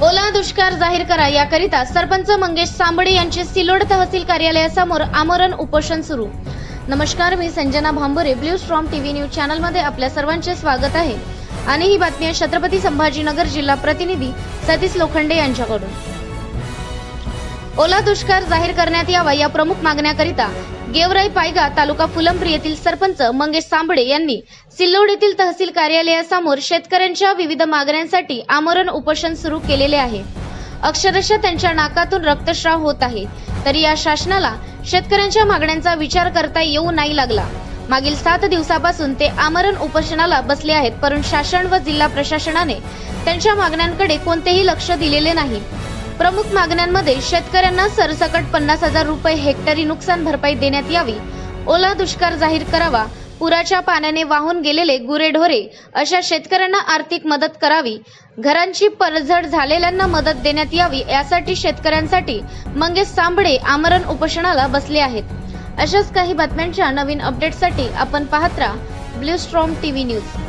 ओला दुष्काळ जाहीर करा याकरिता सरपंच मंगेश सांबळे यांचे सिल्लोड तहसील कार्यालयासमोर आमरण उपोषण सुरू। नमस्कार, मी Sanjana Bhambore, blue storm TV news channel मध्ये आपल्या सर्वांचे स्वागत आहे आणि ही बातमी आहे छत्रपती संभाजीनगर जिल्हा प्रतिनिधी सतीश लोखंडे यांच्याकडून। ओला दुष्काळ जाहीर करण्यात यावा या प्रमुख मागण्याकरिता गेवराई पायगा तालुका फुलंब्री येथील सरपंच मंगेश सांबळे यांनी सिल्लोड येथील तहसील कार्यालयासमोर शेतकऱ्यांच्या विविध मागण्यांसाठी आमरण उपोषण सुरू केलेले आहे। अक्षरशः त्यांच्या नाकातून रक्तस्राव होत आहे, तरी या शासनाला शेतकऱ्यांच्या मागण्यांचा विचार करता येऊ नाही लागला। मागील 7 दिवसापासून ते आमरण उपोषणाला बसले आहेत, परंतु शासन व जिल्हा प्रशासनाने त्यांच्या मागण्यांकडे कोणतेही लक्ष दिलेले नाही। प्रमुख मागण्यांमध्ये शेतकऱ्यांना सरसकट 50,000 रुपये हेक्टरी नुकसान भरपाई देण्यात यावी, ओला दुष्काळ जाहीर करावा, पुराच्या पाण्याने वाहून गेलेले गुरेढोरे अशा शेतकऱ्यांना आर्थिक मदत करावी, घरांची पडझड झालेल्यांना मदत देण्यात यावी, यासाठी शेतकऱ्यांसाठी मंगेश सांबळे आमरण उपोषणाला बसले आहेत। अशाच काही बातम्यांच्या नवीन अपडेटसाठी आपण पाहत राहा ब्लू स्ट्रॉम टीव्ही न्यूज।